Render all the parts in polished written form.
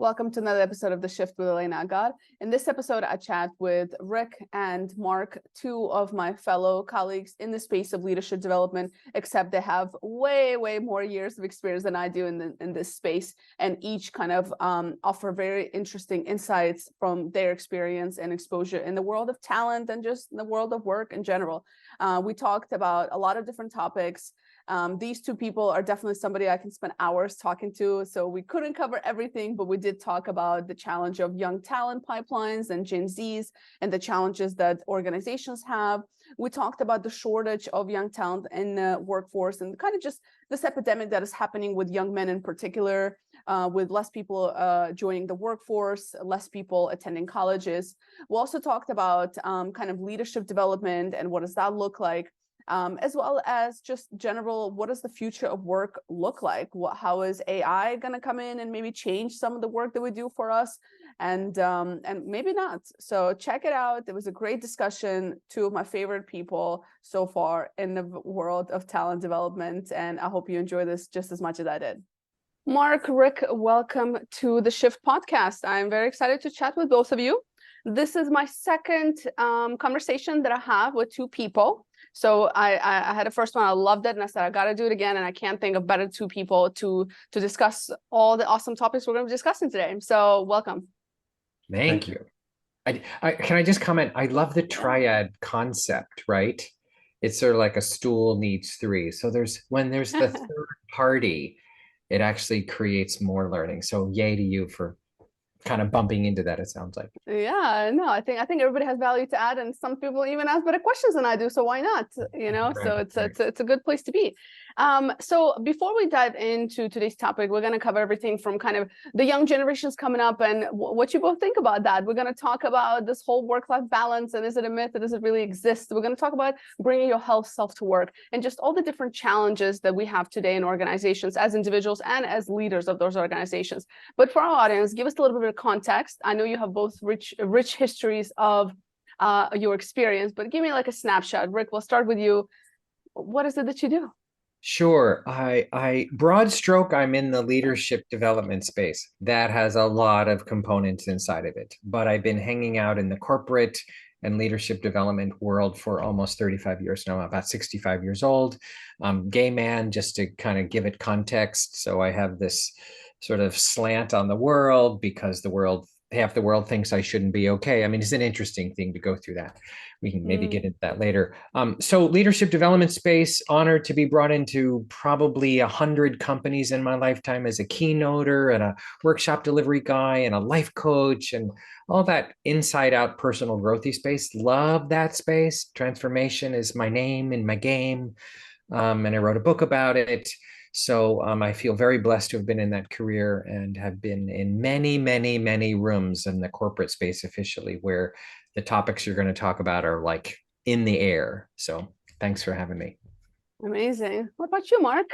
welcome to another episode of The Shift with Elena Agar. In this episode, I chat with Rick and Marc, two of my fellow colleagues in the space of leadership development, except they have way more years of experience than I do in this space, and each kind of offer very interesting insights from their experience and exposure in the world of talent and just in the world of work in general. We talked about a lot of different topics. These two people are definitely somebody I can spend hours talking to, so we couldn't cover everything, but we did talk about the challenge of young talent pipelines and Gen Zs and the challenges that organizations have. We talked about the shortage of young talent in the workforce and kind of just this epidemic that is happening with young men in particular, with less people joining the workforce, less people attending colleges. We also talked about kind of leadership development and what does that look like. As well as just general, what does the future of work look like? How is AI going to come in and maybe change some of the work that we do for us, and maybe not. So check it out. It was a great discussion. Two of my favorite people so far in the world of talent development, and I hope you enjoy this just as much as I did. Marc, Rick, welcome to the Shift podcast. I'm very excited to chat with both of you. This is my second conversation that I have with two people. So I had a first one, I loved it, and I said, I got to do it again, and I can't think of better two people to discuss all the awesome topics we're going to be discussing today. So welcome. Thank you. Can I just comment? I love the triad concept, right? It's sort of like a stool needs three. So when there's the third party, it actually creates more learning. So yay to you for kind of bumping into that, it sounds like. Yeah, no, I think everybody has value to add, and some people even ask better questions than I do, so why not? Right, so it's a good place to be. So before we dive into today's topic, we're going to cover everything from kind of the young generations coming up and what you both think about that. We're going to talk about this whole work-life balance, and is it a myth, or does it really exist? We're going to talk about bringing your health self to work and just all the different challenges that we have today in organizations as individuals and as leaders of those organizations. But for our audience, give us a little bit of context. I know you have both rich histories of your experience, but give me like a snapshot. Rick, we'll start with you. What is it that you do? Sure. I broad stroke, I'm in the leadership development space. That has a lot of components inside of it, but I've been hanging out in the corporate and leadership development world for almost 35 years now. I'm about 65 years old. I'm gay man, just to kind of give it context. So I have this sort of slant on the world because half the world thinks I shouldn't be okay. I mean, it's an interesting thing to go through that. We can maybe get into that later. So leadership development space, honored to be brought into probably 100 companies in my lifetime as a keynoter and a workshop delivery guy and a life coach and all that inside out personal growthy space. Love that space. Transformation is my name in my game. And I wrote a book about it. So I feel very blessed to have been in that career and have been in many rooms in the corporate space officially where the topics you're going to talk about are like in the air. So thanks for having me. Amazing. What about you, Marc?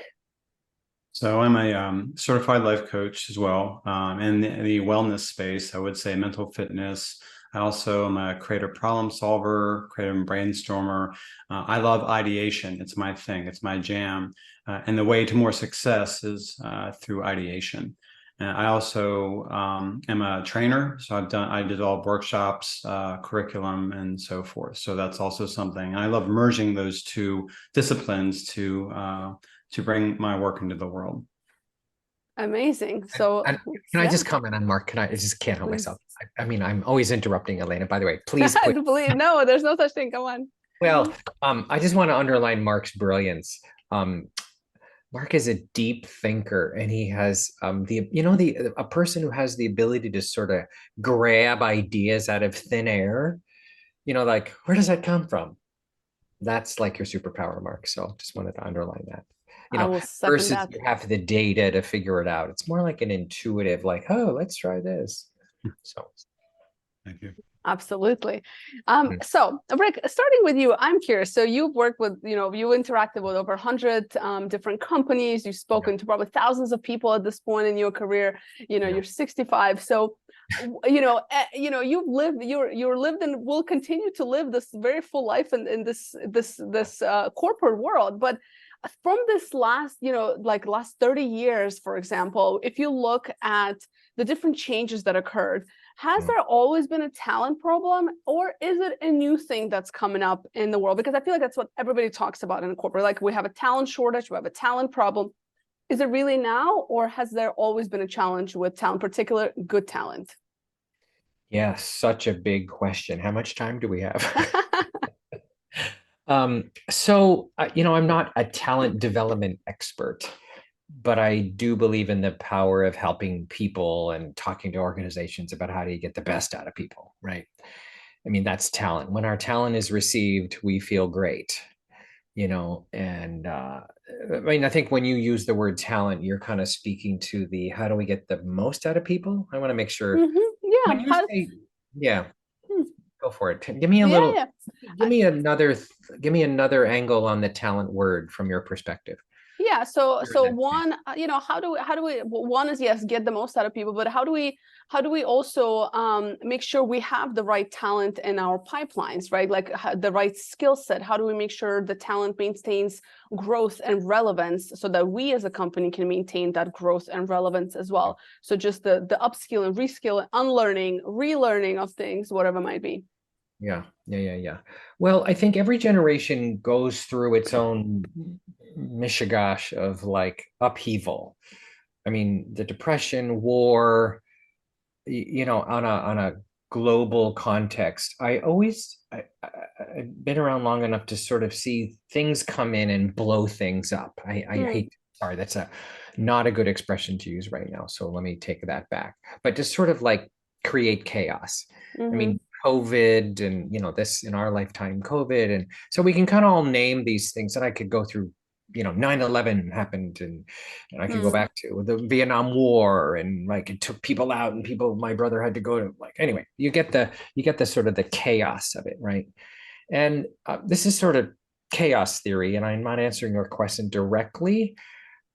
So I'm a certified life coach as well. In the wellness space, I would say mental fitness. I also am a creative problem solver, creative brainstormer. I love ideation. It's my thing. It's my jam. And the way to more success is through ideation. And I also am a trainer. So I develop workshops, curriculum, and so forth. So that's also something. And I love merging those two disciplines to bring my work into the world. Amazing. So can I just comment on Marc? I just can't help myself. I mean, I'm always interrupting Elena, by the way. Please. No, there's no such thing. Come on. Well, I just want to underline Marc's brilliance. Marc is a deep thinker, and he has a person who has the ability to sort of grab ideas out of thin air. Like, where does that come from? That's like your superpower, Marc. So just wanted to underline that. Versus you have the data to figure it out. It's more like an intuitive, like, oh, let's try this. So thank you. Absolutely. So Rick, starting with you, I'm curious. So you've worked with, you interacted with over 100 different companies. You've spoken to probably thousands of people at this point in your career. You're 65. So, you've lived, you're lived and will continue to live this very full life in this corporate world. But from this last, like last 30 years, for example, if you look at the different changes that occurred, has there always been a talent problem, or is it a new thing that's coming up in the world? Because I feel like that's what everybody talks about in corporate. Like, we have a talent shortage, we have a talent problem. Is it really now, or has there always been a challenge with talent, particular good talent? Yeah, such a big question. How much time do we have? I'm not a talent development expert, but I do believe in the power of helping people and talking to organizations about how do you get the best out of people, right? I mean, that's talent. When our talent is received, we feel great, and I mean, I think when you use the word talent, you're kind of speaking to the how do we get the most out of people? I want to make sure Yeah. when you say, yeah, Hmm. go for it. Give me a Yeah, little, yeah. give me another angle on the talent word from your perspective. Yeah, so You're in that one, how do we one is, yes, get the most out of people, but how do we also make sure we have the right talent in our pipelines, right? Like, the right skill set. How do we make sure the talent maintains growth and relevance so that we as a company can maintain that growth and relevance as well? So just the upskill and reskill and unlearning, relearning of things, whatever it might be. Yeah. Well, I think every generation goes through its own mishigash of like upheaval. I mean, the Depression, war, on a global context. I've been around long enough to sort of see things come in and blow things up. I hate, sorry, that's not a good expression to use right now. So let me take that back. But just sort of like create chaos. I mean, COVID and, this in our lifetime, COVID. And so we can kind of all name these things, and I could go through, 9/11 happened, and I could go back to the Vietnam War, and like it took people out, and my brother had to go to, like, anyway, you get the sort of the chaos of it, right? And this is sort of chaos theory, and I'm not answering your question directly,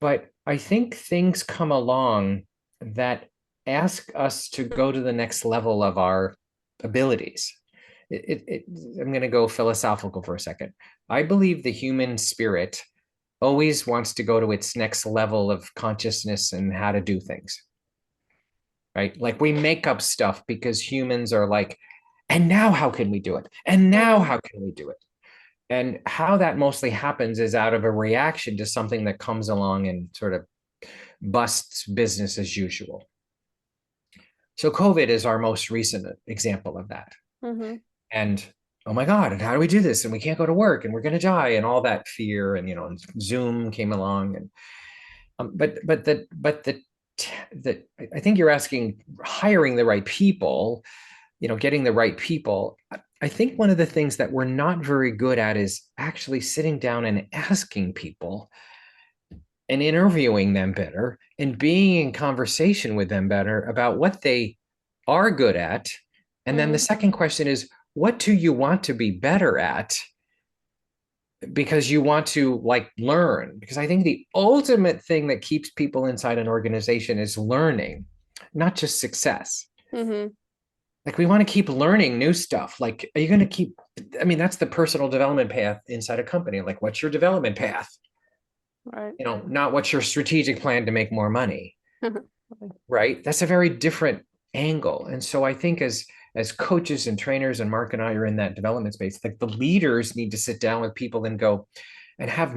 but I think things come along that ask us to go to the next level of our abilities. I'm going to go philosophical for a second. I believe the human spirit always wants to go to its next level of consciousness and how to do things, right? Like, we make up stuff because humans are like, and now how can we do it? And now how can we do it? And how that mostly happens is out of a reaction to something that comes along and sort of busts business as usual. So COVID is our most recent example of that. And oh my God, and how do we do this? And we can't go to work, and we're going to die, and all that fear, and Zoom came along, and I think you're asking hiring the right people, getting the right people. I think one of the things that we're not very good at is actually sitting down and asking people and interviewing them better and being in conversation with them better about what they are good at. And then the second question is, what do you want to be better at? Because you want to like learn. Because I think the ultimate thing that keeps people inside an organization is learning, not just success. Like, we want to keep learning new stuff. Like, are you going to keep, I mean, that's the personal development path inside a company. Like, what's your development path? Right. Not what's your strategic plan to make more money. Right. That's a very different angle. And so I think as coaches and trainers, and Marc and I are in that development space, like, the leaders need to sit down with people and go and have,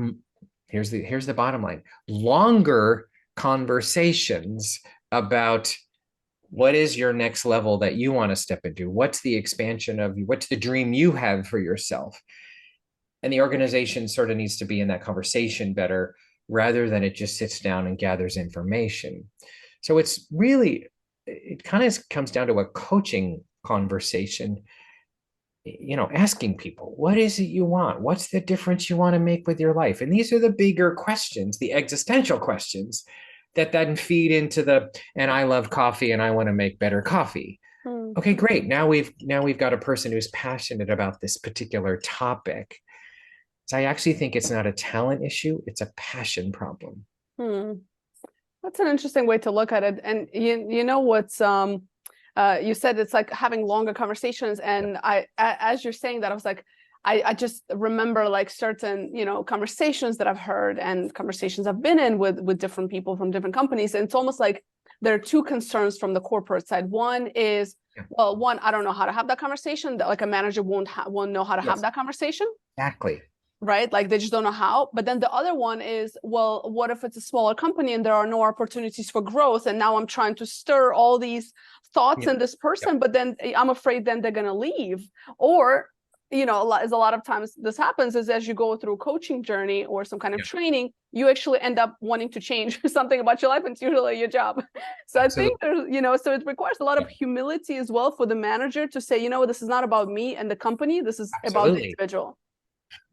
here's the bottom line, longer conversations about what is your next level that you want to step into? What's the expansion of you? What's the dream you have for yourself? And the organization sort of needs to be in that conversation better, rather than it just sits down and gathers information. So it's really, it kind of comes down to a coaching conversation, asking people, what is it you want? What's the difference you want to make with your life? And these are the bigger questions, the existential questions that then feed into and I love coffee and I want to make better coffee. Okay, great. Now we've got a person who's passionate about this particular topic. So I actually think it's not a talent issue, it's a passion problem. That's an interesting way to look at it. And you know what's you said it's like having longer conversations, and as you're saying that, I was like, I just remember like certain, conversations that I've heard and conversations I've been in with different people from different companies. And it's almost like there are two concerns from the corporate side. One is, well, one, I don't know how to have that conversation, that like a manager won't know how to have that conversation. Exactly. Right? Like they just don't know how. But then the other one is, well, what if it's a smaller company and there are no opportunities for growth? And now I'm trying to stir all these thoughts in this person, but then I'm afraid then they're going to leave. Or, a lot of times this happens is as you go through a coaching journey or some kind of training, you actually end up wanting to change something about your life. And it's usually your job. So I think there's, so it requires a lot of humility as well for the manager to say, this is not about me and the company. This is about the individual.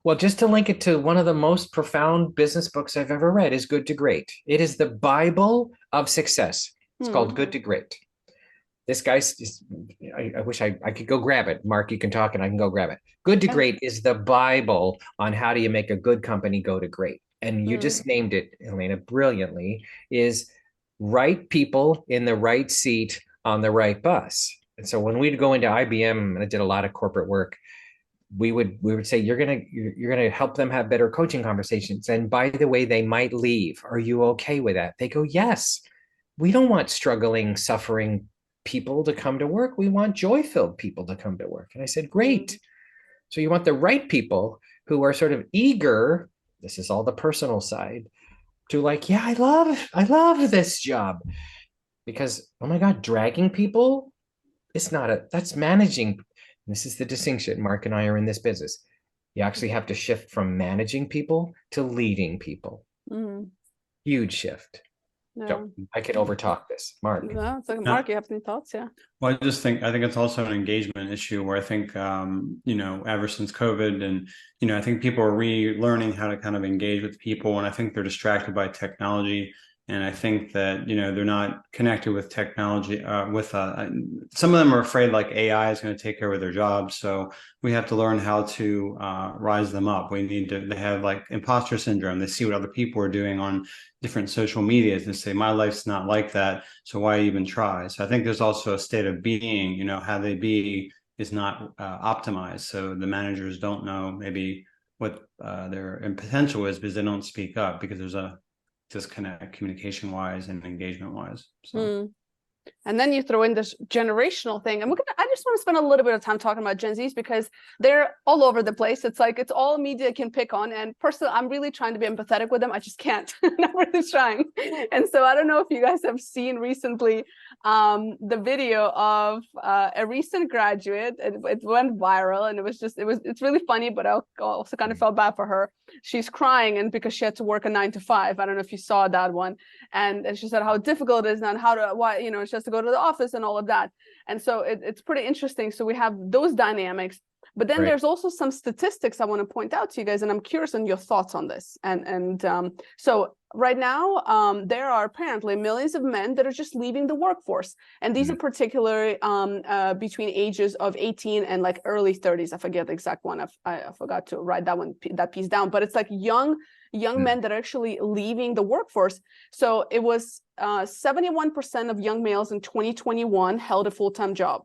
Well, just to link it to one of the most profound business books I've ever read is Good to Great. It is the Bible of success. It's called Good to Great. This guy's, I wish I could go grab it. Marc, you can talk and I can go grab it. Good to Great is the Bible on how do you make a good company go to great. And you just named it, Elena, brilliantly, is right people in the right seat on the right bus. And so when we'd go into IBM, and I did a lot of corporate work, we would say, you're gonna help them have better coaching conversations. And by the way, they might leave. Are you okay with that? They go, yes. We don't want struggling, suffering people to come to work. We want joy-filled people to come to work. And I said, great. So you want the right people who are sort of eager, this is all the personal side, to like, yeah, I love this job. Because, oh my God, dragging people, that's managing. This is the distinction. Marc and I are in this business. You actually have to shift from managing people to leading people. Huge shift. So I could overtalk this. Marc. No, it's like, Marc, you have any thoughts? Yeah. Well, I think it's also an engagement issue where I think, ever since COVID and, I think people are relearning how to kind of engage with people. And I think they're distracted by technology. And I think that, they're not connected with technology some of them are afraid like AI is going to take care of their jobs. So we have to learn how to rise them up. They have like imposter syndrome. They see what other people are doing on different social medias and say, my life's not like that. So why even try? So I think there's also a state of being, how they be is not optimized. So the managers don't know maybe what their potential is because they don't speak up because there's a disconnect communication wise and engagement wise. So. And then you throw in this generational thing. And I just want to spend a little bit of time talking about Gen Zs because they're all over the place. It's like, it's all media can pick on. And personally, I'm really trying to be empathetic with them. I just can't. I'm really trying. And so I don't know if you guys have seen recently the video of a recent graduate. It went viral and it's really funny, but I also kind of felt bad for her. She's crying and because she had to work a 9 to 5. I don't know if you saw that one. And she said how difficult it is and why, she has to go to the office and all of that. And so it's pretty interesting. So we have those dynamics, but then there's also some statistics I want to point out to you guys. And I'm curious on your thoughts on this. So right now, there are apparently millions of men that are just leaving the workforce. And these are particularly between ages of 18 and like early 30s. I forget the exact one. I forgot to write that piece down, but it's like young men that are actually leaving the workforce. So it was 71% of young males in 2021 held a full-time job.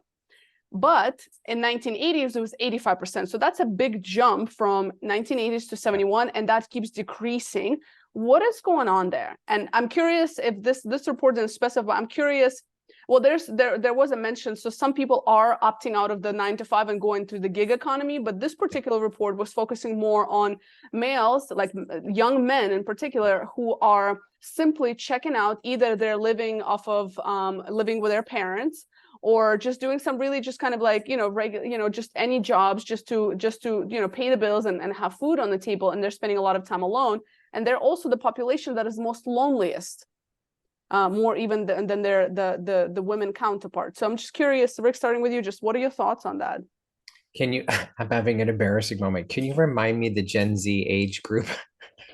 But in 1980s, it was 85%. So that's a big jump from 1980s to 71, and that keeps decreasing. What is going on there? And I'm curious if this report didn't specify. I'm curious. Well, there was a mention. So some people are opting out of the 9 to 5 and going to the gig economy. But this particular report was focusing more on males, like young men in particular, who are simply checking out. Either they're living off of living with their parents, or just doing some really just kind of like, regular, just any jobs just to pay the bills and have food on the table. And they're spending a lot of time alone. And they're also the population that is most loneliest, more even than the women counterpart. So I'm just curious, Rick, starting with you, just what are your thoughts on that? I'm having an embarrassing moment. Can you remind me the Gen Z age group?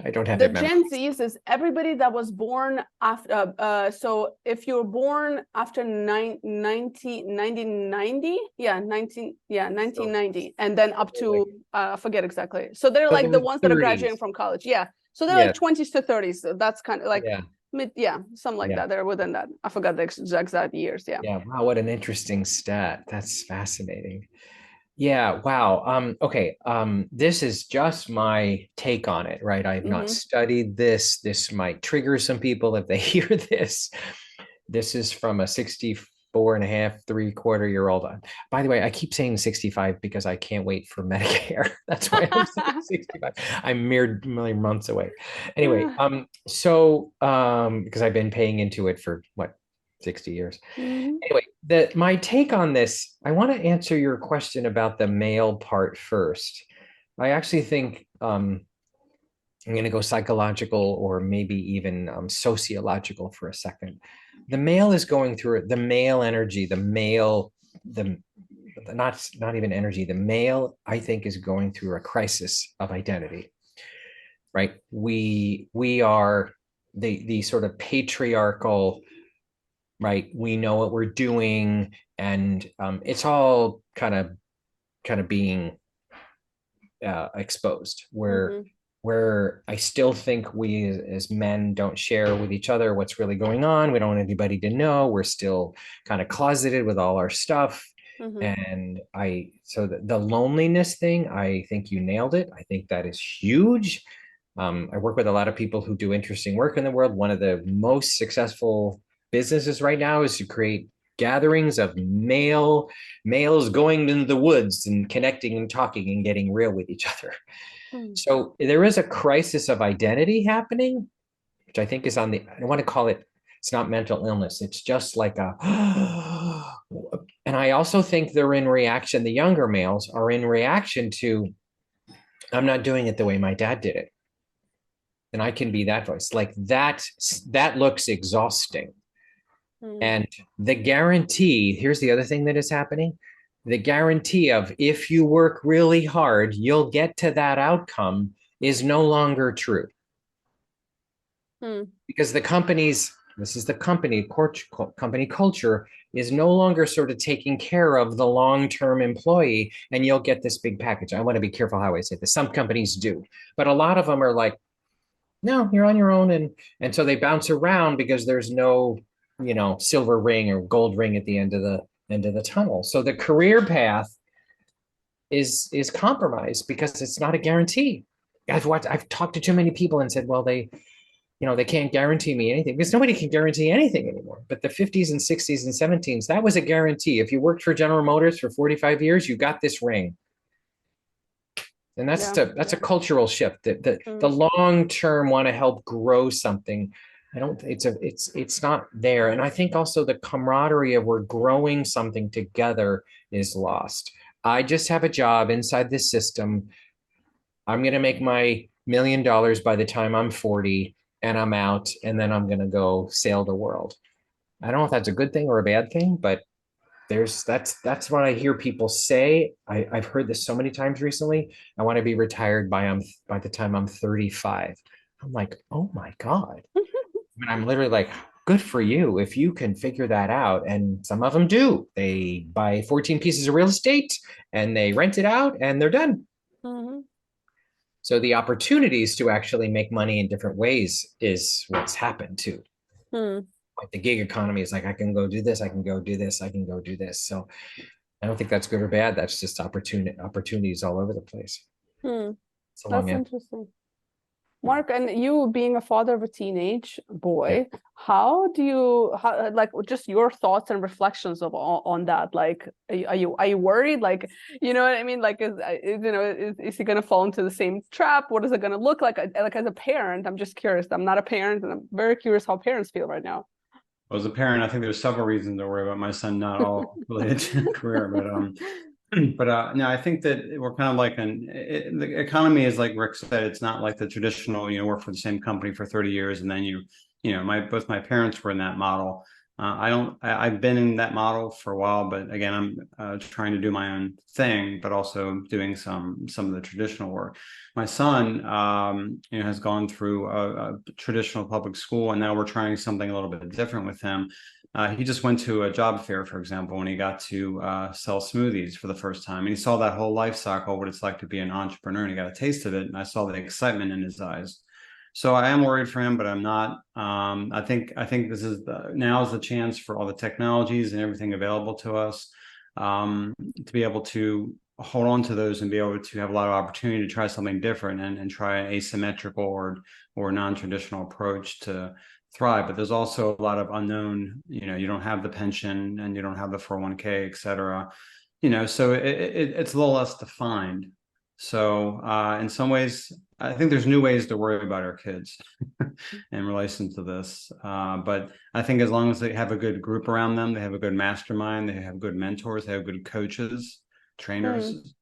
I don't have the Gen Zs is everybody that was born after. So if you were born after 1990, 1990, and then up to I forget exactly. So they're like the ones that are graduating from college. Yeah. So they're like 20s to 30s. So that's kind of like something like that. They're within that. I forgot the exact years. Yeah. Yeah. Wow, what an interesting stat. That's fascinating. Yeah, wow. Okay. This is just my take on it, right? I have not Mm-hmm. studied this. This might trigger some people if they hear this. This is from a 64 and a half, 3/4 year old. By the way, I keep saying 65 because I can't wait for Medicare. That's why I'm saying 65. I'm mere months away. Anyway, because I've been paying into it for what, 60 years. Mm-hmm. Anyway, my take on this, I want to answer your question about the male part first. I actually think I'm going to go psychological or maybe even sociological for a second. The male is going through it. The male energy, the not even energy. The male, I think, is going through a crisis of identity. Right? We are the sort of patriarchal, right? We know what we're doing, and it's all kind of being exposed. Mm-hmm. Where I still think we as men don't share with each other what's really going on. We don't want anybody to know. We're still kind of closeted with all our stuff. Mm-hmm. And so the loneliness thing, I think you nailed it. I think that is huge. I work with a lot of people who do interesting work in the world. One of the most successful businesses right now is to create gatherings of males going into the woods and connecting and talking and getting real with each other. Mm-hmm. So there is a crisis of identity happening, which I think is on the, I don't want to call it, it's not mental illness. It's just like a, and I also think they're in reaction, the younger males are in reaction to, I'm not doing it the way my dad did it. And I can be that voice. Like that looks exhausting. And the guarantee, here's the other thing that is happening. The guarantee of if you work really hard, you'll get to that outcome is no longer true. Mm-hmm. Because this is the company culture is no longer sort of taking care of the long-term employee, and you'll get this big package. I want to be careful how I say this. Some companies do, but a lot of them are like, no, you're on your own. And so they bounce around because there's no, silver ring or gold ring at the end of the tunnel. So the career path is compromised because it's not a guarantee. I've talked to too many people and said, well, they can't guarantee me anything because nobody can guarantee anything anymore. But the 50s and 60s and 70s, that was a guarantee. If you worked for General Motors for 45 years, you got this ring. And that's a cultural shift that the long term want to help grow something. I don't think it's not there. And I think also the camaraderie of we're growing something together is lost. I just have a job inside this system. I'm going to make my $1 million by the time I'm 40 and I'm out, and then I'm going to go sail the world. I don't know if that's a good thing or a bad thing, but that's what I hear people say. I've heard this so many times recently. I want to be retired by the time I'm 35. I'm like, oh my God. And I'm literally like, good for you if you can figure that out. And some of them do. They buy 14 pieces of real estate and they rent it out and they're done. Mm-hmm. So the opportunities to actually make money in different ways is what's happened too. Mm-hmm. Like the gig economy is like, I can go do this, I can go do this, I can go do this. So I don't think that's good or bad. That's just opportunities all over the place. It's a long That's answer. interesting. Marc, and you being a father of a teenage boy, how like just your thoughts and reflections on that? Like, are you worried? Like, you know what I mean? Like, is he gonna fall into the same trap? What is it gonna look like? Like as a parent, I'm just curious. I'm not a parent, and I'm very curious how parents feel right now. Well, as a parent, I think there's several reasons to worry about my son, not all related to career, no, I think that we're kind of like the economy is like Rick said, it's not like the traditional, work for the same company for 30 years and then both my parents were in that model. I've been in that model for a while, but again, I'm trying to do my own thing, but also doing some of the traditional work. My son, has gone through a traditional public school, and now we're trying something a little bit different with him. He just went to a job fair, for example, when he got to sell smoothies for the first time. And he saw that whole life cycle, what it's like to be an entrepreneur, and he got a taste of it. And I saw the excitement in his eyes. So I am worried for him, but I'm not. I think this is now is the chance for all the technologies and everything available to us to be able to hold on to those and be able to have a lot of opportunity to try something different and try an asymmetrical or non-traditional approach to thrive. But there's also a lot of unknown, you don't have the pension and you don't have the 401k, et cetera. So it's a little less defined. So in some ways, I think there's new ways to worry about our kids in relation to this. But I think as long as they have a good group around them, they have a good mastermind, they have good mentors, they have good coaches, trainers,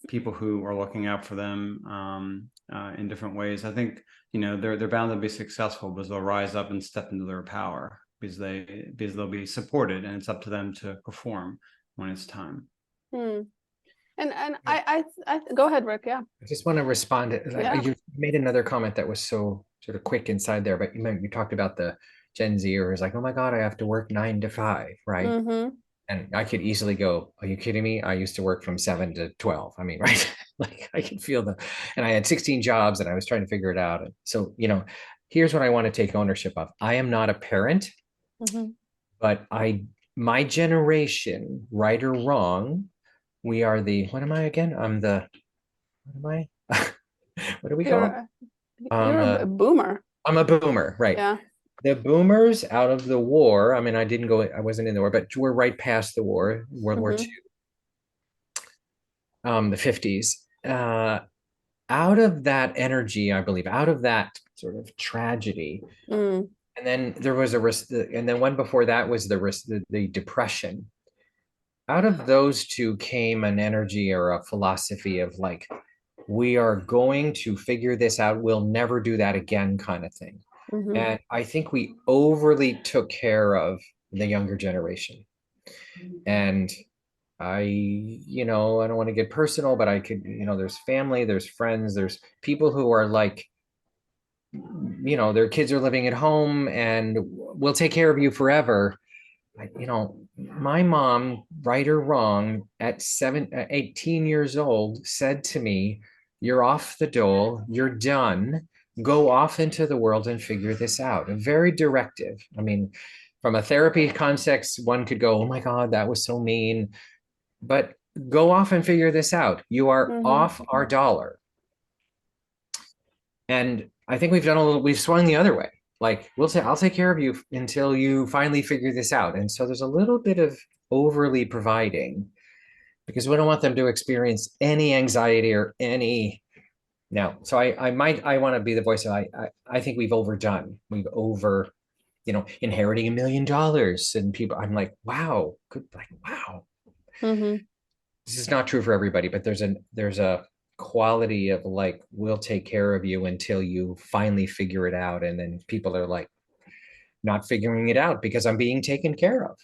people who are looking out for them in different ways. I think, they're bound to be successful because they'll rise up and step into their power because they'll be supported, and it's up to them to perform when it's time. And I go ahead, Rick. Yeah. I just want to respond. Yeah. You made another comment that was so sort of quick inside there, but you talked about the Gen Zers like, oh my God, I have to work 9 to 5, right? Mm-hmm. And I could easily go, are you kidding me? I used to work from 7 to 12. I mean, right? Like I could feel and I had 16 jobs and I was trying to figure it out. And so, here's what I want to take ownership of. I am not a parent, but my generation, right or wrong, we are what am I again? What am I? What do we call it? You're a boomer. I'm a boomer, right? Yeah. The boomers out of the war. I mean, I wasn't in the war, but we're right past the war, World War II, the 50s. Out of that energy, I believe, out of that sort of tragedy, and then there was and then one before that was the depression. Out of those two came an energy or a philosophy of like, we are going to figure this out. We'll never do that again, kind of thing. And I think we overly took care of the younger generation. And I don't want to get personal, but I could, there's family, there's friends, there's people who are like, their kids are living at home and we'll take care of you forever. My mom, right or wrong, at 18 years old, said to me, you're off the dole, you're done, go off into the world and figure this out. A very directive. I mean, from a therapy context, one could go, oh my God, that was so mean. But go off and figure this out. You are off our dollar. And I think we've swung the other way. Like, I'll take care of you until you finally figure this out. And so there's a little bit of overly providing because we don't want them to experience any anxiety or any. No. So I want to be the voice of, I think we've overdone. We've inheriting $1 million and people, I'm like, wow, good. Like, wow. This is not true for everybody, but there's a quality of like, we'll take care of you until you finally figure it out. And then people are like not figuring it out because I'm being taken care of.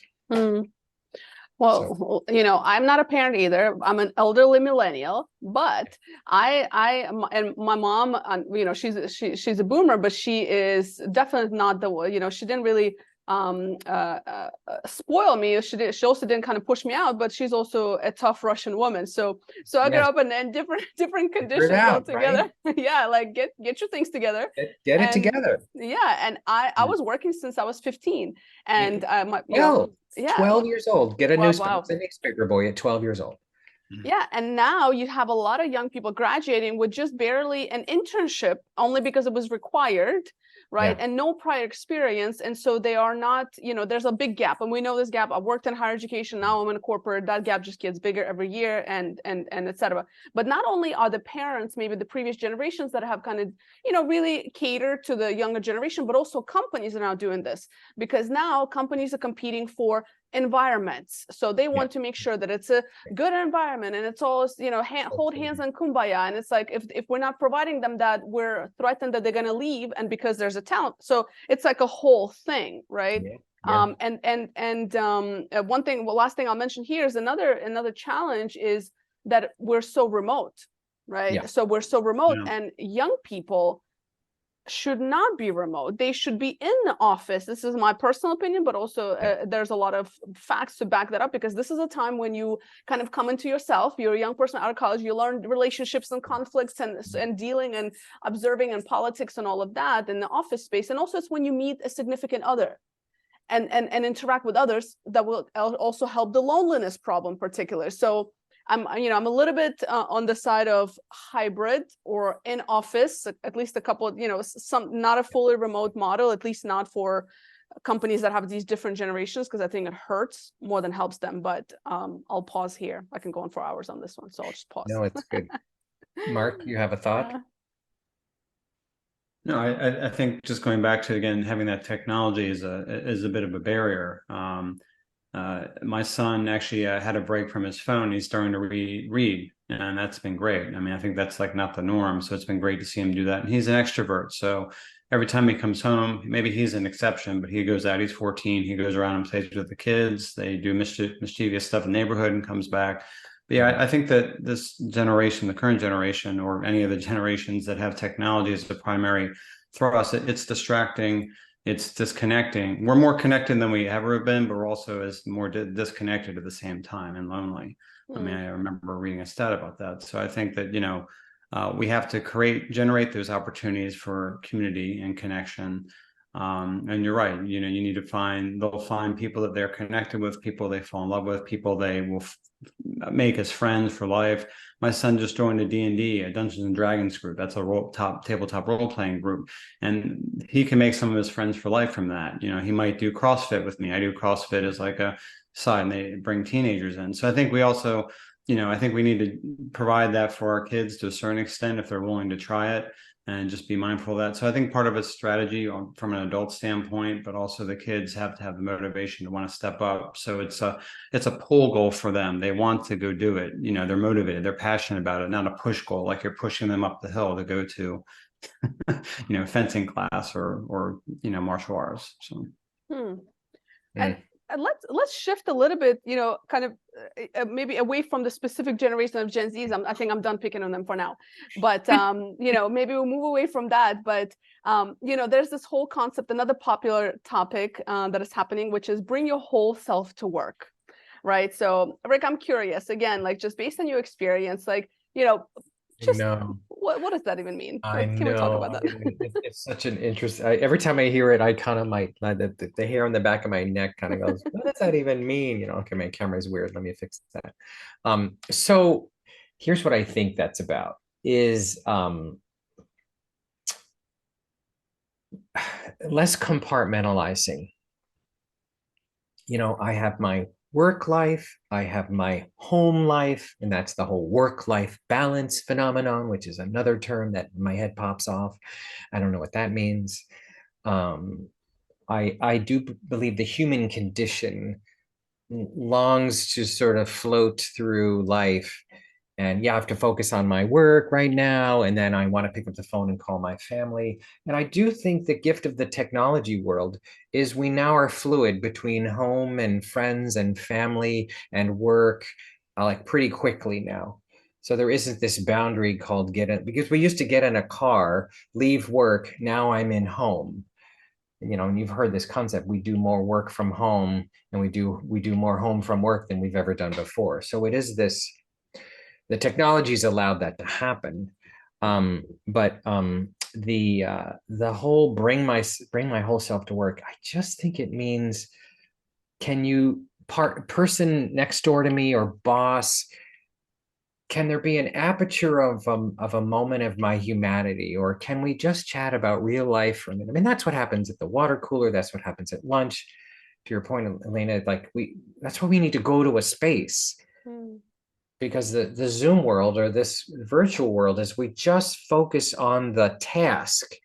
Well, I'm not a parent either. I'm an elderly millennial, but and my mom, she's a boomer, but she is definitely not she didn't really spoil me. She also didn't kind of push me out, but she's also a tough Russian woman. So I grew up in different conditions altogether. Right? Yeah, like get your things together. Get it together. Yeah, and I was working since I was 15, and 12 years old. Get a newspaper boy at 12 years old. Yeah, and now you have a lot of young people graduating with just barely an internship, only because it was required, right? Yeah. And no prior experience, and so they are not, there's a big gap, and we know this gap. I worked in higher education, now I'm in corporate. That gap just gets bigger every year, and etc. But not only are the parents, maybe the previous generations that have kind of, really catered to the younger generation, but also companies are now doing this because now companies are competing for environments, so they want to make sure that it's a good environment and it's all hold hands and kumbaya, and it's like if we're not providing them that, we're threatened that they're going to leave, and because there's a talent, so it's like a whole thing, right? One thing, last thing I'll mention here is another challenge is that we're so remote, right? So we're so remote, and young people should not be remote. They should be in the office. This is my personal opinion, but also there's a lot of facts to back that up, because this is a time when you kind of come into yourself. You're a young person out of college. You learn relationships and conflicts and dealing and observing and politics and all of that in the office space. And also it's when you meet a significant other and interact with others that will also help the loneliness problem particularly. So I'm a little bit on the side of hybrid or in office, at least a couple, some, not a fully remote model, at least not for companies that have these different generations, because I think it hurts more than helps them. But I'll pause here. I can go on for hours on this one, so I'll just pause. No, it's good. Marc, you have a thought? No, I think just going back to, again, having that technology is a bit of a barrier. My son actually had a break from his phone. He's starting to read, and that's been great. I mean, I think that's like not the norm, so it's been great to see him do that. And he's an extrovert, so every time he comes home, maybe he's an exception, but he goes out. He's 14. He goes around and plays with the kids. They do mischievous stuff in the neighborhood and comes back. But yeah, I think that this generation, the current generation, or any of the generations that have technology as the primary thrust, it's distracting, it's disconnecting. We're more connected than we ever have been, but we're also as more disconnected at the same time and lonely. I mean, I remember reading a stat about that. So I think that, we have to generate those opportunities for community and connection. And you're right, you need to they'll find people that they're connected with, people they fall in love with, people they will make as friends for life. My son just joined a D&D, a Dungeons and Dragons group. That's a tabletop role-playing group. And he can make some of his friends for life from that. He might do CrossFit with me. I do CrossFit as like a side, and they bring teenagers in. So I think we also, I think we need to provide that for our kids to a certain extent if they're willing to try it, and just be mindful of that. So I think part of it's strategy from an adult standpoint, but also the kids have to have the motivation to want to step up. So it's a pull goal for them. They want to go do it. They're motivated, they're passionate about it, not a push goal, like you're pushing them up the hill to go to, fencing class or martial arts. So. And let's shift a little bit, kind of maybe away from the specific generation of Gen Zs. I think I'm done picking on them for now, but maybe we'll move away from that. But there's this whole concept, another popular topic that is happening, which is bring your whole self to work, right? So Rick, I'm curious again, like just based on your experience, like just what does that even mean? Like, can we talk about that? It's such an interest. Every time I hear it, I kind of might the hair on the back of my neck kind of goes, what does that even mean? Okay, my camera is weird. Let me fix that. So here's what I think that's about is less compartmentalizing. I have my work life, I have my home life, and that's the whole work-life balance phenomenon, which is another term that in my head pops off. I don't know what that means. I do believe the human condition longs to sort of float through life. And I have to focus on my work right now. And then I want to pick up the phone and call my family. And I do think the gift of the technology world is we now are fluid between home and friends and family and work, like pretty quickly now. So there isn't this boundary called because we used to get in a car, leave work. Now I'm in home. And you've heard this concept, we do more work from home and we do more home from work than we've ever done before. So it is this, the technology's allowed that to happen. But the whole bring my whole self to work, I just think it means, can you person next door to me or boss, can there be an aperture of a moment of my humanity, or can we just chat about real life for a minute? I mean, that's what happens at the water cooler. That's what happens at lunch. To your point, Elena, like that's why we need to go to a space. Because the Zoom world or this virtual world is we just focus on the task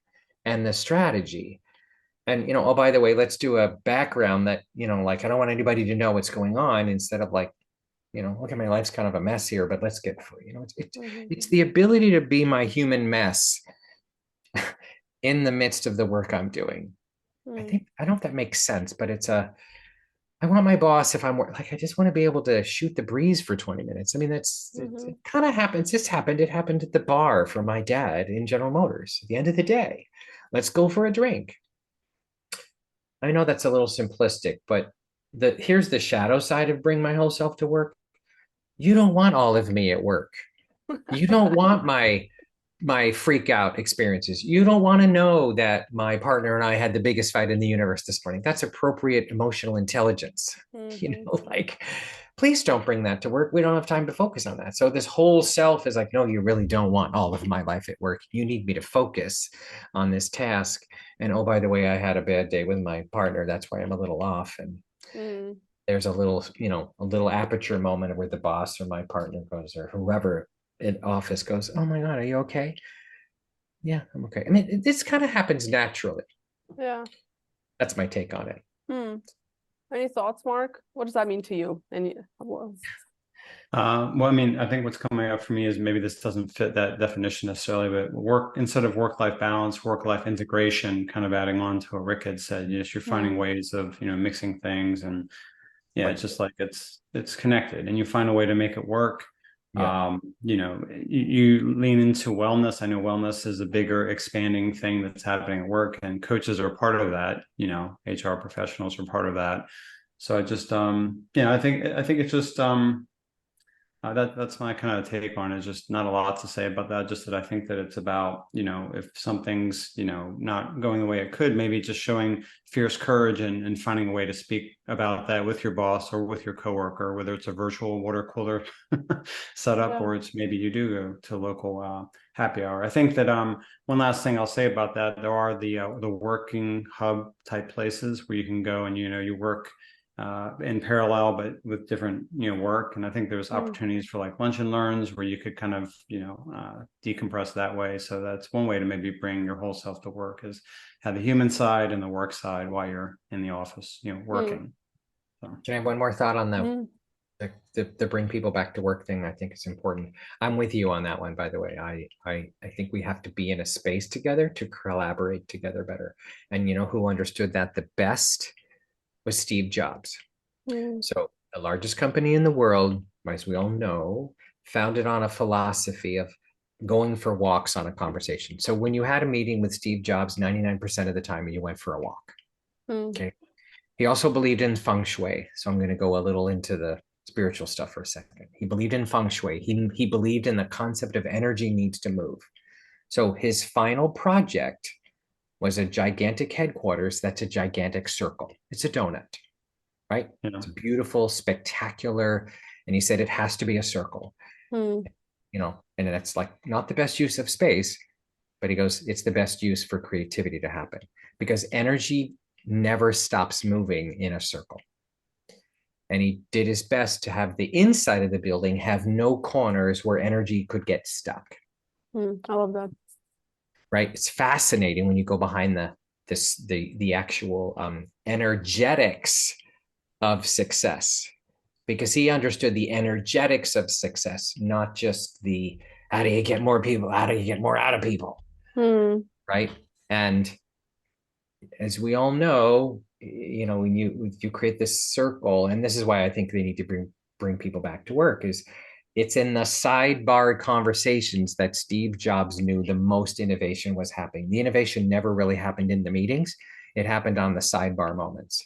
and the strategy. And, oh, by the way, let's do a background that, like, I don't want anybody to know what's going on, instead of like, okay, my life's kind of a mess here, but let's get through, it's the ability to be my human mess in the midst of the work I'm doing. I don't know if that makes sense, but I want my boss, if I'm like, I just want to be able to shoot the breeze for 20 minutes. I mean, it kind of happens. It happened at the bar for my dad in General Motors. At the end of the day, let's go for a drink. I know that's a little simplistic, but here's the shadow side of bring my whole self to work. You don't want all of me at work. You don't want my freak out experiences. You don't want to know that my partner and I had the biggest fight in the universe this morning. That's appropriate emotional intelligence. Like please don't bring that to work. We don't have time to focus on that. So this whole self is like, no, you really don't want all of my life at work. You need me to focus on this task. And oh, by the way, I had a bad day with my partner. That's why I'm a little off. And there's a little, a little aperture moment where the boss or my partner goes, or whoever in office goes, oh my God, are you okay? Yeah, I'm okay. I mean, this kind of happens naturally. Yeah. That's my take on it. Any thoughts, Marc? What does that mean to you? Well, I mean, I think what's coming up for me is maybe this doesn't fit that definition necessarily, but instead of work-life balance, work-life integration, kind of adding on to what Rick had said, you're finding ways of, mixing things, and it's just like it's connected, and you find a way to make it work. Yeah. You lean into wellness. I know wellness is a bigger expanding thing that's happening at work, and coaches are part of that. HR professionals are part of that. So I just, I think it's just, that's my kind of take on it. Just not a lot to say about that. Just that I think that it's about, if something's, not going the way it could, maybe just showing fierce courage and finding a way to speak about that with your boss or with your coworker, whether it's a virtual water cooler setup or it's maybe you do go to local happy hour. I think that one last thing I'll say about that, there are the working hub type places where you can go and you work in parallel, but with different, work. And I think there's opportunities for like lunch and learns where you could kind of, decompress that way. So that's one way to maybe bring your whole self to work, is have the human side and the work side while you're in the office, working. So. Can I have one more thought on that? The bring people back to work thing, I think is important. I'm with you on that one, by the way. I think we have to be in a space together to collaborate together better. And who understood that the best was Steve Jobs. So the largest company in the world, as we all know, founded on a philosophy of going for walks on a conversation. So when you had a meeting with Steve Jobs, 99% of the time you went for a walk. Okay. He also believed in feng shui. So I'm going to go a little into the spiritual stuff for a second. He believed in feng shui. He believed in the concept of energy needs to move. So his final project was a gigantic headquarters that's a gigantic circle. It's a donut, right? It's beautiful, spectacular. And he said it has to be a circle. And that's like not the best use of space, but he goes, it's the best use for creativity to happen, because energy never stops moving in a circle. And he did his best to have the inside of the building have no corners where energy could get stuck. I love that. Right. It's fascinating when you go behind the actual energetics of success, because he understood the energetics of success, not just the how do you get more people, how do you get more out of people. Right. And as we all know, when you create this circle, and this is why I think they need to bring people back to work, is it's in the sidebar conversations that Steve Jobs knew the most innovation was happening. The innovation never really happened in the meetings. It happened on the sidebar moments.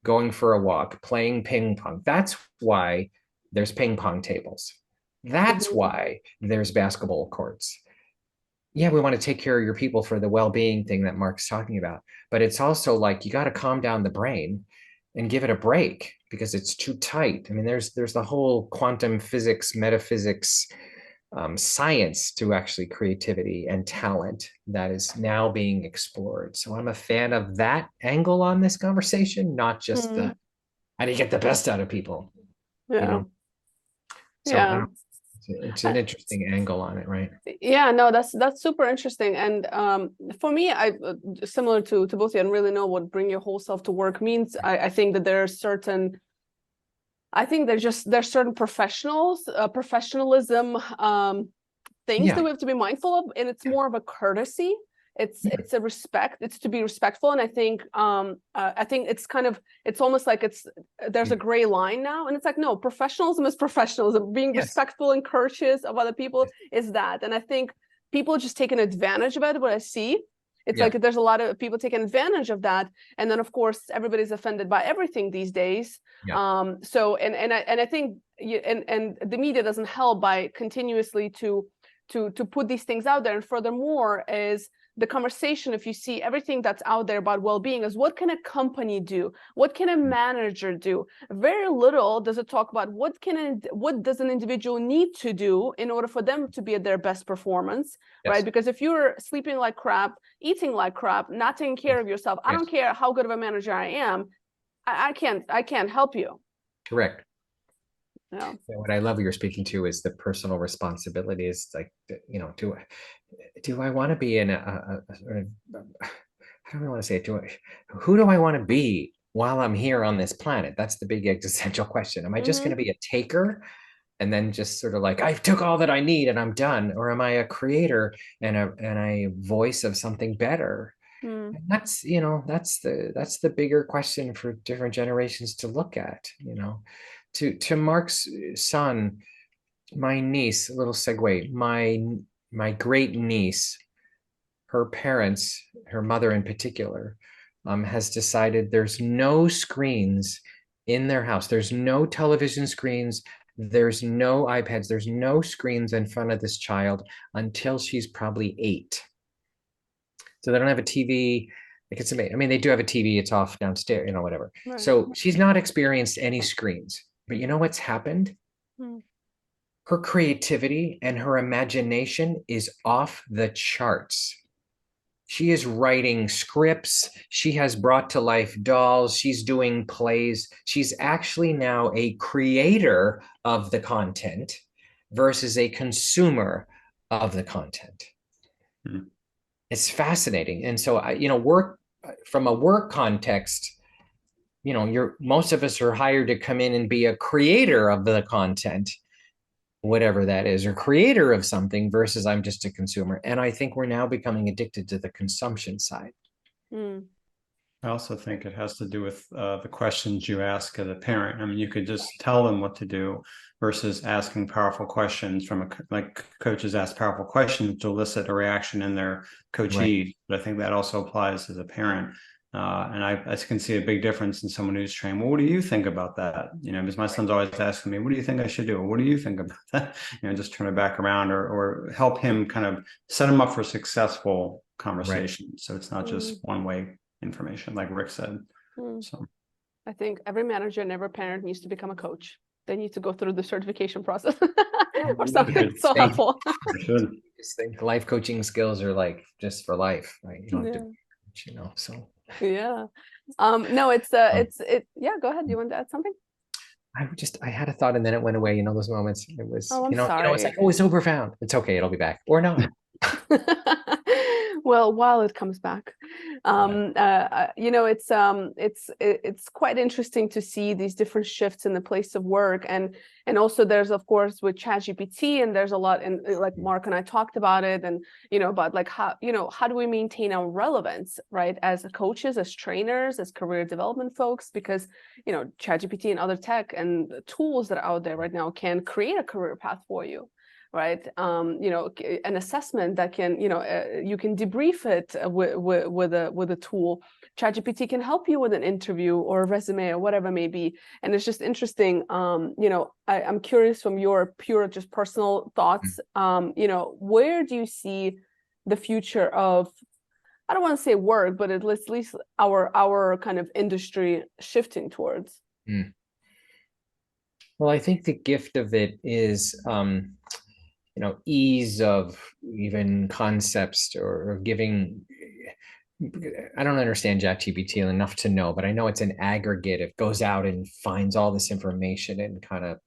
Going for a walk, playing ping pong. That's why there's ping pong tables. That's why there's basketball courts. Yeah, we want to take care of your people for the well-being thing that Marc's talking about. But it's also like you got to calm down the brain and give it a break, because it's too tight. I mean, there's the whole quantum physics, metaphysics, science to actually creativity and talent that is now being explored. So I'm a fan of that angle on this conversation, not just the how do you get the best out of people. So it's an interesting angle on it, right? Yeah, no, that's super interesting. And for me, I similar to both of you, I don't really know what bring your whole self to work means. I think that there's certain professionalism things that we have to be mindful of, and it's more of a courtesy. It's a respect. It's to be respectful, and I think it's almost like there's a gray line now, and it's like, no, professionalism is professionalism. Being respectful and courteous of other people is that, and I think people are just taking advantage of it. What I see, it's like there's a lot of people taking advantage of that, and then of course everybody's offended by everything these days. So I think the media doesn't help by continuously to to put these things out there. And furthermore is the conversation, if you see everything that's out there about well-being, is what can a company do? What can a manager do? Very little does it talk about what does an individual need to do in order for them to be at their best performance, Yes. right? Because if you're sleeping like crap, eating like crap, not taking care of yourself, I don't care how good of a manager I am, I can't help you. Correct. Yeah. And what I love you're speaking to is the personal responsibility. Is like, you know, do I want to be in a sort of, how do I want to say it? Who do I want to be while I'm here on this planet? That's the big existential question. Am I just going to be a taker and then just sort of like, I took all that I need and I'm done? Or am I a creator and a voice of something better? And that's, you know, that's the bigger question for different generations to look at, you know. To Marc's son, my niece, a little segue, my great niece, her parents, her mother in particular, has decided there's no screens in their house. There's no television screens. There's no iPads. There's no screens in front of this child until she's probably 8. So they don't have a TV. Like, it's amazing. I mean, they do have a TV. It's off downstairs, you know, whatever. Right. So she's not experienced any screens. But you know what's happened? Her creativity and her imagination is off the charts. She is writing scripts. She has brought to life dolls. She's doing plays. She's actually now a creator of the content versus a consumer of the content. It's fascinating. And so, you know, work from a work context, you know, most of us are hired to come in and be a creator of the content, whatever that is, or creator of something versus I'm just a consumer. And I think we're now becoming addicted to the consumption side. I also think it has to do with the questions you ask as a parent. I mean, you could just tell them what to do versus asking powerful questions like coaches ask powerful questions to elicit a reaction in their coachee. Right. But I think that also applies as a parent. And I can see a big difference in someone who's trained. Well, what do you think about that? You know, because my son's always asking me, what do you think I should do? What do you think about that? You know, just turn it back around or help him kind of set him up for successful conversation. Right. So it's not just one way information, like Rick said. So I think every manager and every parent needs to become a coach. They need to go through the certification process or something so helpful. Should. Just think life coaching skills are like just for life, right? You don't have to, you know, so. Yeah. No, it's go ahead. Do you want to add something? I had a thought and then it went away. You know, those moments. It was, I'm sorry. You know, it's like, oh, it's so profound. It's okay. It'll be back or not. Well, while it comes back, you know, it's quite interesting to see these different shifts in the place of work, and also there's, of course, with ChatGPT, and there's a lot in, like Marc and I talked about it, and you know, about like how do we maintain our relevance, right, as coaches, as trainers, as career development folks, because you know, ChatGPT and other tech and tools that are out there right now can create a career path for you. Right, you know, an assessment that can, you know, you can debrief it with a tool. ChatGPT can help you with an interview or a resume or whatever it may be, and it's just interesting. You know, I'm curious from your pure, just personal thoughts. You know, where do you see the future of, I don't want to say work, but at least our kind of industry shifting towards? Well, I think the gift of it is, you know, ease of even concepts or giving. I don't understand ChatGPT enough to know, but I know it's an aggregate. It goes out and finds all this information and kind of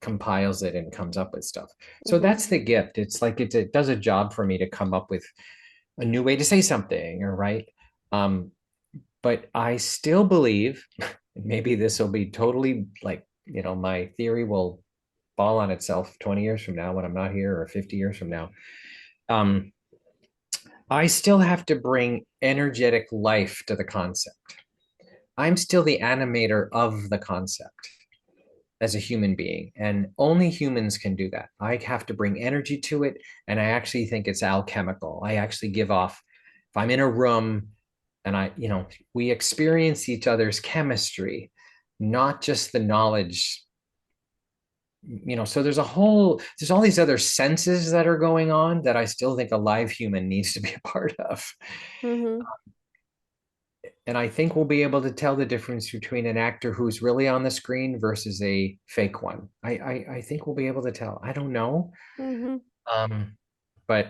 compiles it and comes up with stuff. So that's the gift. It's like it does a job for me to come up with a new way to say something or write. But I still believe, maybe this will be totally like, you know, my theory will fall on itself 20 years from now when I'm not here, or 50 years from now. I still have to bring energetic life to the concept. I'm still the animator of the concept as a human being, and only humans can do that. I have to bring energy to it, and I actually think it's alchemical. I actually give off, if I'm in a room and you know, we experience each other's chemistry, not just the knowledge so there's all these other senses that are going on that I still think a live human needs to be a part of. Mm-hmm. And I think we'll be able to tell the difference between an actor who's really on the screen versus a fake one. I think we'll be able to tell. I don't know. Mm-hmm. But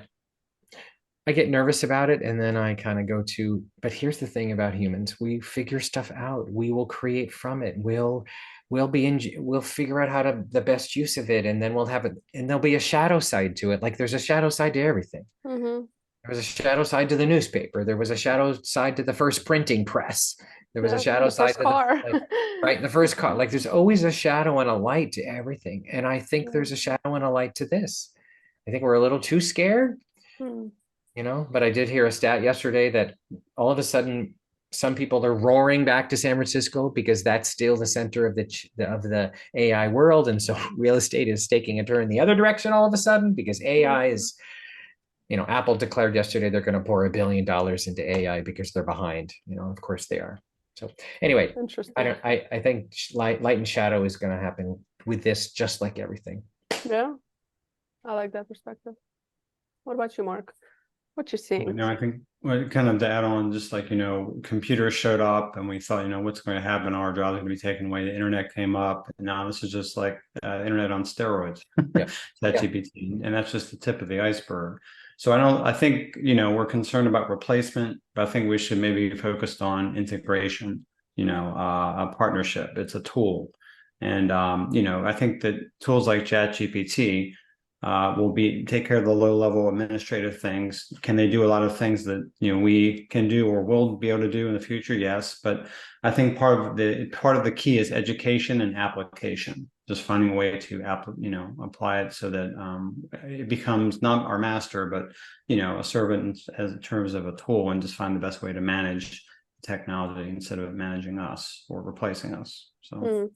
I get nervous about it, and then I kind of go to, but here's the thing about humans. We figure stuff out. We will create from it. We'll figure out how to the best use of it, and then we'll have it, and there'll be a shadow side to it. Like there's a shadow side to everything. Mm-hmm. There was a shadow side to the newspaper. There was a shadow side to the first printing press. There was a Yeah, shadow the first side to the car. right, the first car. Like there's always a shadow and a light to everything. And I think Yeah. there's a shadow and a light to this. I think we're a little too scared, Hmm. but I did hear a stat yesterday that all of a sudden some people are roaring back to San Francisco because that's still the center of the AI world. And so real estate is taking a turn the other direction all of a sudden because AI is, Apple declared yesterday they're going to pour $1 billion into AI because they're behind. Of course they are. So anyway, Interesting. I think light and shadow is going to happen with this, just like everything. Yeah, I like that perspective. What about you, Mark? What you seeing? I think kind of to add on, just like, computers showed up and we thought, what's going to happen? Our jobs are going to be taken away. The internet came up. And now this is just like internet on steroids, Yeah. ChatGPT. And that's just the tip of the iceberg. So I think, we're concerned about replacement, but I think we should maybe be focused on integration, a partnership. It's a tool. And, I think that tools like ChatGPT will take care of the low level administrative things. Can they do a lot of things that we can do or will be able to do in the future? Yes, but I think part of the key is education and application. Just finding a way to apply it so that it becomes not our master, but a servant as in terms of a tool, and just find the best way to manage technology instead of managing us or replacing us. So.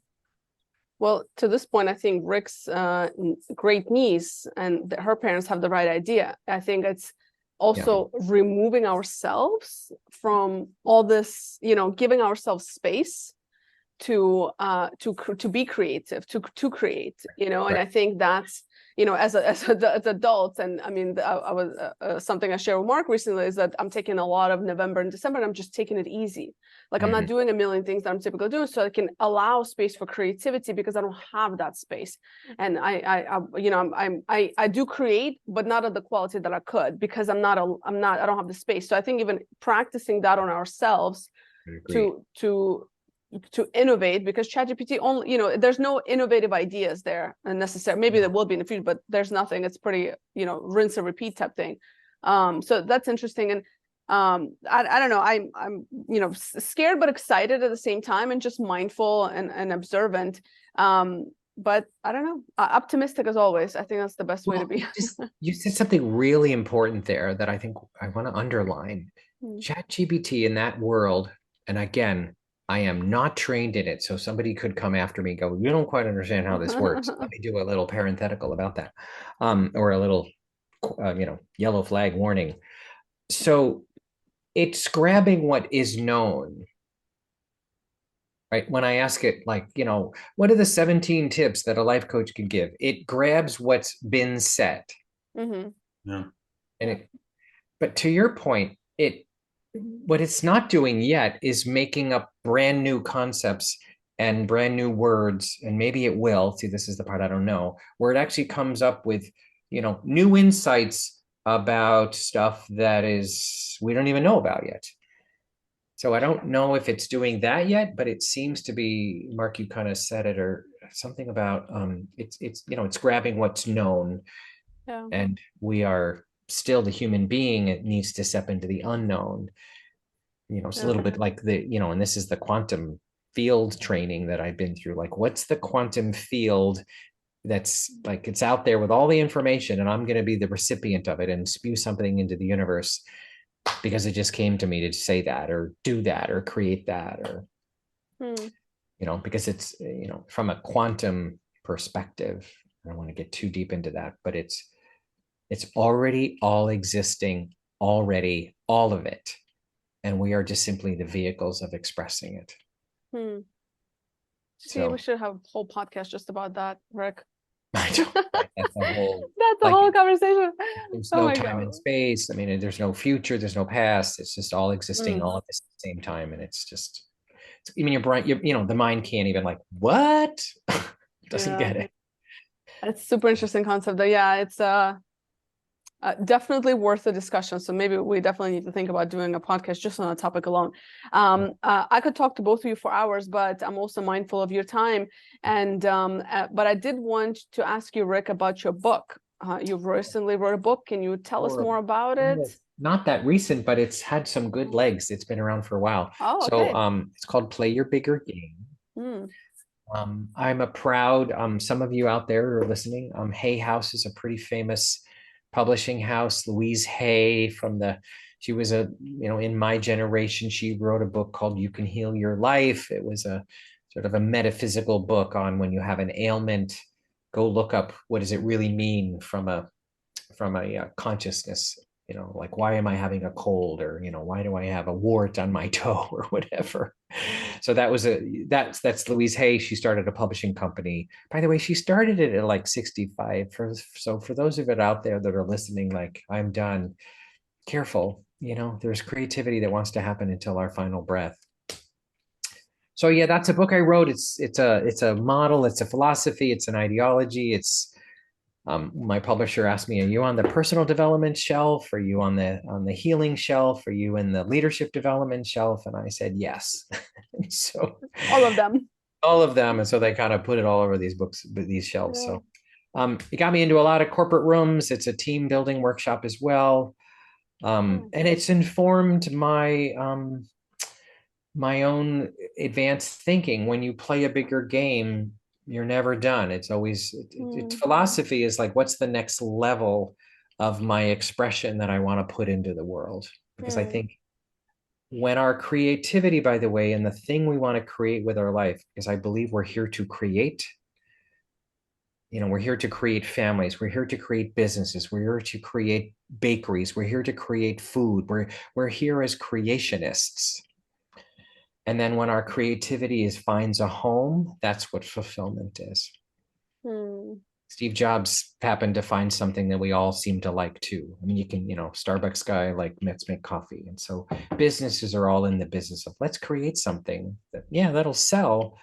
Well, to this point, I think Rick's great niece and her parents have the right idea. I think it's also removing ourselves from all this, giving ourselves space to be creative, to create, and I think that's, as adults, and I mean, I was something I shared with Marc recently is that I'm taking a lot of November and December, and I'm just taking it easy. Like I'm not doing a million things that I'm typically doing, so I can allow space for creativity because I don't have that space. And I do create, but not at the quality that I could because I don't have the space. So I think even practicing that on ourselves to innovate, because ChatGPT only, there's no innovative ideas there necessarily. Maybe there will be in the future, but there's nothing. It's pretty, rinse and repeat type thing. So that's interesting. And I don't know, I'm scared but excited at the same time, and just mindful and observant. But I don't know, optimistic as always. I think that's the best way to be. You said something really important there that I think I want to underline. ChatGPT in that world, and again, I am not trained in it, so somebody could come after me and go, you don't quite understand how this works. Let me do a little parenthetical about that, or a little, yellow flag warning. So it's grabbing what is known, right? When I ask it, like, what are the 17 tips that a life coach can give? It grabs what's been said. Yeah. But to your point, what it's not doing yet is making up brand new concepts and brand new words, and maybe it will. See, this is the part I don't know, where it actually comes up with, new insights about stuff that we don't even know about yet. So I don't know if it's doing that yet, but it seems to be, Marc, you kind of said it, or something about it's grabbing what's known, and we are still the human being. It needs to step into the unknown. It's a little bit like and this is the quantum field training that I've been through. Like, what's the quantum field that's like, it's out there with all the information, and I'm going to be the recipient of it and spew something into the universe because it just came to me to say that or do that or create that, or because it's from a quantum perspective. I don't want to get too deep into that, but it's already all existing, already, all of it, and we are just simply the vehicles of expressing it. See, we should have a whole podcast just about that, Rick. I don't, that's a whole, That's a like, whole conversation. there's Oh no my time God. and space. I mean, there's no future, there's no past. It's just all existing Mm, all at the same time. And it's just, I mean, your brain, the mind can't even like, what? Doesn't yeah, get it. it's super interesting concept. But yeah, it's definitely worth the discussion. So maybe we definitely need to think about doing a podcast just on a topic alone. I could talk to both of you for hours, but I'm also mindful of your time. And but I did want to ask you, Rick, about your book. You've recently wrote a book. Can you tell us Or more about it? not that recent, but it's had some good legs. It's been around for a while. Oh, So okay. it's called Play Your Bigger Game. Mm. I'm a proud, some of you out there are listening. Hay House is a pretty famous publishing house. Louise Hay she was in my generation, she wrote a book called You Can Heal Your Life. It was a sort of a metaphysical book on when you have an ailment, go look up what does it really mean from a consciousness, like why am I having a cold, or why do I have a wart on my toe or whatever. So that's Louise Hay. She started a publishing company. By the way, she started it at like 65. So for those of it out there that are listening, like, I'm done, careful, there's creativity that wants to happen until our final breath. So yeah, that's a book I wrote. It's a model, it's a philosophy, it's an ideology. My publisher asked me, are you on the personal development shelf? Are you on the healing shelf? Are you in the leadership development shelf? And I said, yes. So All of them. all of them. And so they kind of put it all over these books, these shelves. Yeah. So it got me into a lot of corporate rooms. It's a team building workshop as well. And it's informed my own advanced thinking. When you play a bigger game, you're never done. It's always philosophy is like, what's the next level of my expression that I want to put into the world? Because I think when our creativity, by the way, and the thing we want to create with our life, because I believe we're here to create, we're here to create families, we're here to create businesses, we're here to create bakeries, we're here to create food, we're here as creationists. And then when our creativity finds a home, that's what fulfillment is. Steve Jobs happened to find something that we all seem to like too. I mean, you can, Starbucks guy, like, let's make coffee. And so businesses are all in the business of, let's create something that, that'll sell.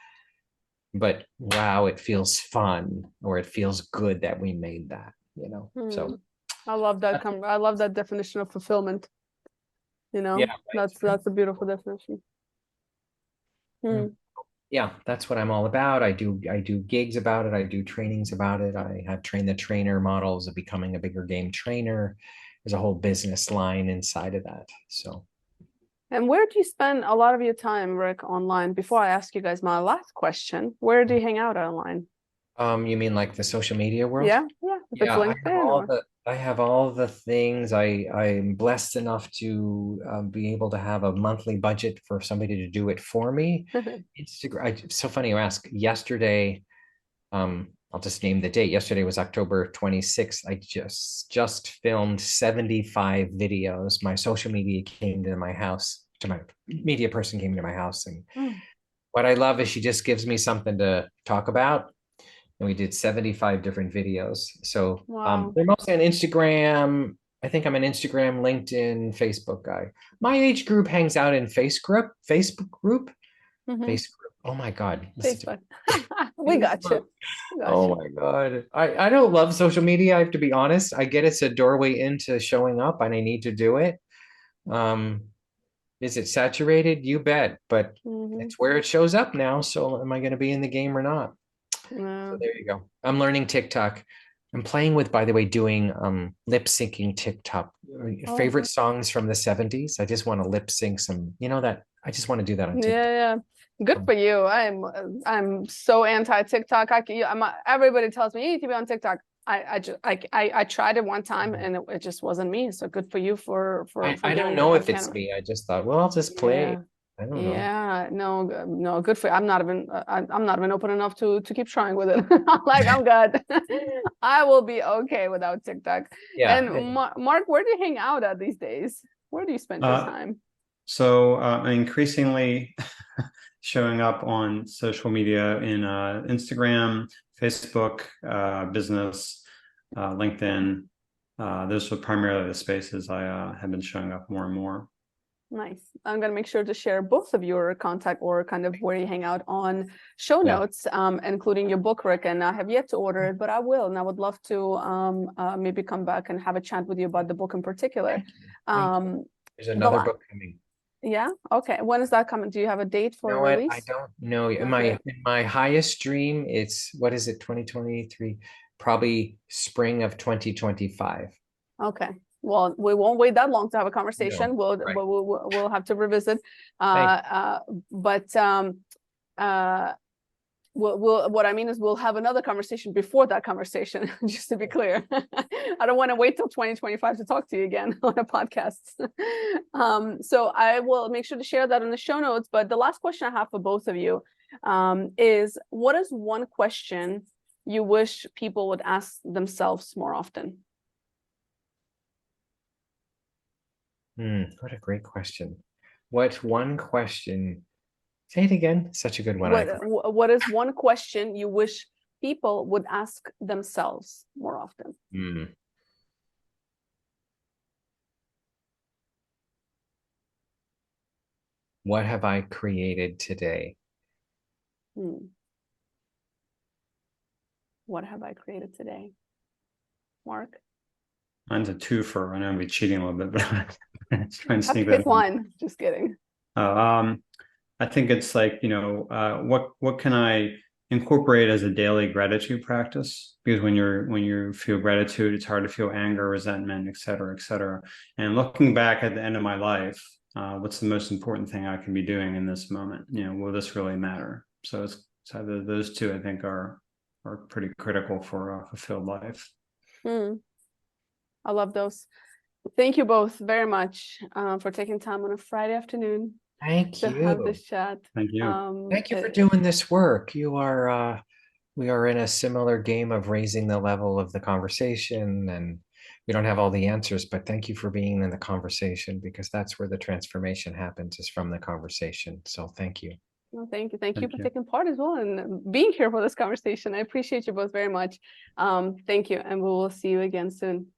But wow, it feels fun, or it feels good that we made that, So I love that. I love that definition of fulfillment. Yeah, right. That's a beautiful definition. Yeah, that's what I'm all about. I do gigs about it. I do trainings about it. I have trained the trainer models of becoming a bigger game trainer. There's a whole business line inside of that. So. And where do you spend a lot of your time, Rick, online? Before I ask you guys my last question, where do you hang out online? You mean like the social media world? Yeah. If it's LinkedIn I have all the things. I'm blessed enough to be able to have a monthly budget for somebody to do it for me. Instagram. It's so funny you ask. Yesterday, I'll just name the date. Yesterday was October 26th. I just filmed 75 videos. My social media came to my house. My media person came to my house, and what I love is she just gives me something to talk about. And we did 75 different videos. So they're mostly on Instagram. I think I'm an Instagram, LinkedIn, Facebook guy. My age group hangs out in Facebook group. Oh my God. Facebook. We got you. Oh my God. I don't love social media. I have to be honest. I get it's a doorway into showing up, and I need to do it. Is it saturated? You bet. But it's where it shows up now. So am I going to be in the game or not? So there you go. I'm learning TikTok. I'm playing with, by the way, doing lip syncing TikTok. Favorite songs from the 70s. I just want to lip sync some, that I just want to do that on TikTok. Yeah. Good for you. I'm so anti TikTok. Everybody tells me you need to be on TikTok. I tried it one time and it just wasn't me. So good for you for I don't know if it's me. I just thought, well, I'll just play. I don't know. Yeah, no, good for you. I'm not even open enough to keep trying with it. Like, I'm good. I will be okay without TikTok. Yeah. And Marc, where do you hang out at these days? Where do you spend your time? So increasingly showing up on social media in Instagram, Facebook, business, LinkedIn. Those are primarily the spaces I have been showing up more and more. Nice. I'm going to make sure to share both of your contact or kind of where you hang out on show notes, including your book, Rick. And I have yet to order it, but I will. And I would love to maybe come back and have a chat with you about the book in particular. There's another book coming. Yeah. Okay. When is that coming? Do you have a date for release? I don't know. In my highest dream, it's, what is it, 2023? Probably spring of 2025. Okay. Well, we won't wait that long to have a conversation. We'll have to revisit. What I mean is we'll have another conversation before that conversation, just to be clear. I don't want to wait till 2025 to talk to you again on a podcast. So I will make sure to share that in the show notes. But the last question I have for both of you is, what is one question you wish people would ask themselves more often? What a great question. What one question? Say it again. Such a good one. What is one question you wish people would ask themselves more often? What have I created today? What have I created today? Marc? Mine's a twofer. I know I'm be cheating a little bit, but I'm trying to sneak that in. Pick one. Just kidding. I think it's like, what can I incorporate as a daily gratitude practice? Because when you feel gratitude, it's hard to feel anger, resentment, et cetera, et cetera. And looking back at the end of my life, what's the most important thing I can be doing in this moment? Will this really matter? So those two, I think, are pretty critical for a fulfilled life. I love those. Thank you both very much for taking time on a Friday afternoon. Thank you. To have this chat. Thank you. Thank you for doing this work. We are in a similar game of raising the level of the conversation, and we don't have all the answers, but thank you for being in the conversation, because that's where the transformation happens, is from the conversation. So thank you. Well, thank you. Thank you for taking part as well and being here for this conversation. I appreciate you both very much. Thank you. And we will see you again soon.